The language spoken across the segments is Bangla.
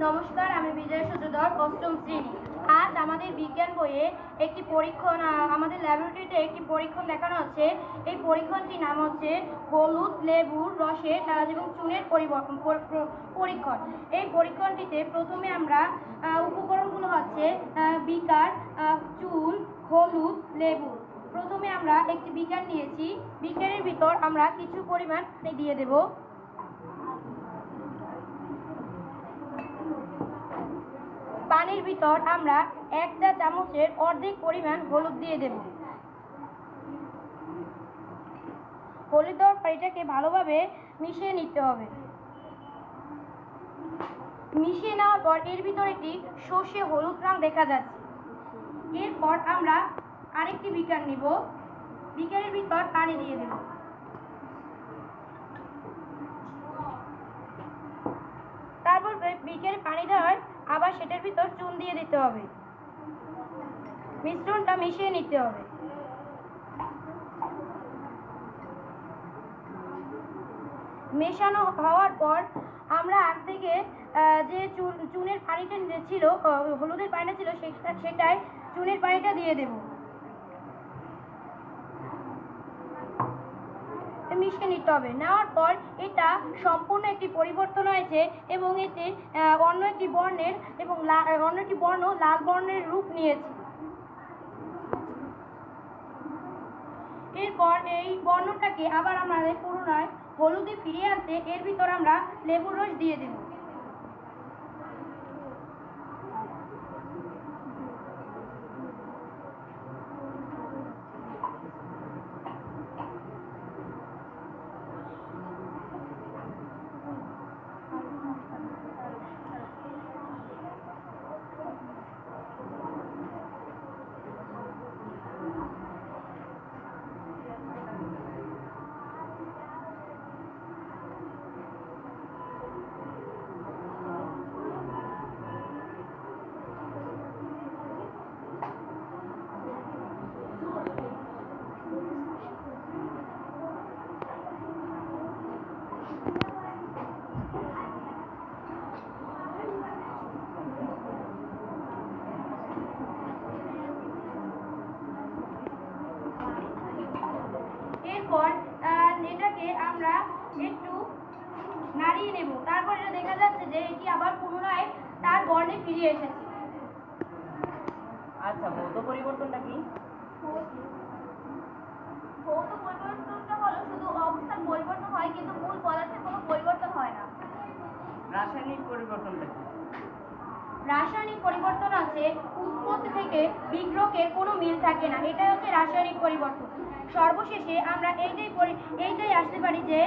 নমস্কার, আমি বিজয় সূত্রধর, অষ্টম শ্রেণী। আজ আমাদের বিজ্ঞান বইয়ে একটি পরীক্ষণ, আমাদের ল্যাবরেটরিতে একটি পরীক্ষণ দেখানো হচ্ছে। এই পরীক্ষণটির নাম হচ্ছে হলুদ লেবুর রসের এবং চুনের পরীক্ষণ। এই পরীক্ষণটিতে প্রথমে আমরা উপকরণগুলো হচ্ছে বিকার, চুন, হলুদ, লেবু। প্রথমে আমরা একটি বিকার নিয়েছি। বিকারের ভিতর আমরা কিছু পরিমাণ পানি দিয়ে দেব। পানির ভিতর আমরা 1 চা চামচের অর্ধেক পরিমাণ হলুদ দিয়ে দেব। হলুদ দেওয়ার পানিটাকে ভালোভাবে মিশিয়ে নিতে হবে। মিশিয়ে নেওয়ার পর এর ভিতর একটি সর্ষে হলুদ রং দেখা যাচ্ছে। এরপর আমরা আরেকটি বিকার নিব। বিকারের ভিতর পানি দিয়ে দেব। তারপর বিকারে পানি দেওয়ার আবার সেটার ভিতর চুন দিয়ে দিতে হবে। মিশ্রণটা মিশিয়ে নিতে হবে। মেশানো হওয়ার পর আমরা আগ থেকে যে চুনের পানিটা ছিল, হলুদের পানিটা ছিল, সেটাই চুনের পানিটা দিয়ে দেব। মিশিয়ে নিতে হবে। নেওয়ার পর এটা সম্পূর্ণ একটি পরিবর্তন হয়েছে এবং এতে অন্য একটি বর্ণ লাল বর্ণের রূপ নিয়েছে। এরপর এই বর্ণটাকে আবার আমাদের পুনরায় হলুদে ফিরিয়ে আনতে এর ভিতর আমরা লেবুর রস দিয়ে দেব। এরপর এটাকে আমরা একটু নাড়িয়ে নেব। তারপর এটা দেখা যাচ্ছে যে এটি আবার পুনরায় তার বর্ণে ফিরে এসেছে। আচ্ছা, ভৌত পরিবর্তনটা কি? ভৌত পরিবর্তনটা হলো শুধু অবস্থার পরিবর্তন হয়, কিন্তু মূল পদার্থের কোনো পরিবর্তন হয় না। রাসায়নিক পরিবর্তনটা কি? রাসায়নিক পরিবর্তন আছে উৎপত্তি থেকে বিগ্রহের কোনো মিল থাকে না, এটাই হচ্ছে রাসায়নিক পরিবর্তন। সর্বশেষে আমরা এইটাই আসতে পারি যে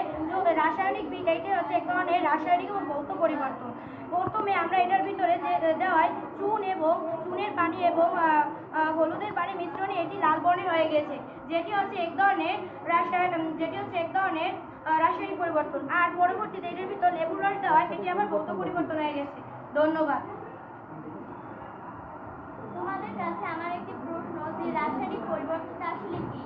এইটাই হচ্ছে এক ধরনের রাসায়নিক এবং ভৌত পরিবর্তন। প্রথমে আমরা এটার ভিতরে যে দেওয়ায় চুনের পানি এবং হলুদের পানি মিশ্রণে এটি লাল বর্ণের হয়ে গেছে, যেটি হচ্ছে এক ধরনের রাসায়নিক পরিবর্তন। আর পরবর্তীতে এটার ভিতর লেবুর রস দেওয়ায় এটি আবার ভৌত পরিবর্তন হয়ে গেছে। ধন্যবাদ। তোমাদের কাছে আমার একটি প্রশ্ন, যে রাসায়নিক পরিবর্তনটা আসলে কি?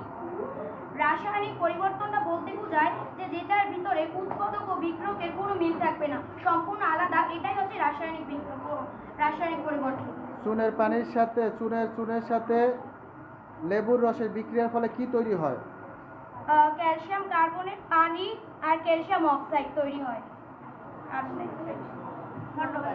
রাসায়নিক পরিবর্তনটা বলতে বোঝায় যে যেটার ভিতরে উৎপাদক ও বিক্রয়কের কোনো মিল থাকবে না, সম্পূর্ণ আলাদা, এটাই হচ্ছে রাসায়নিক পরিবর্তন। চুনের সাথে লেবুর রসের বিক্রিয়ার ফলে কি তৈরি হয়? ক্যালসিয়াম কার্বনেট, পানি আর ক্যালসিয়াম অক্সাইড তৈরি হয়।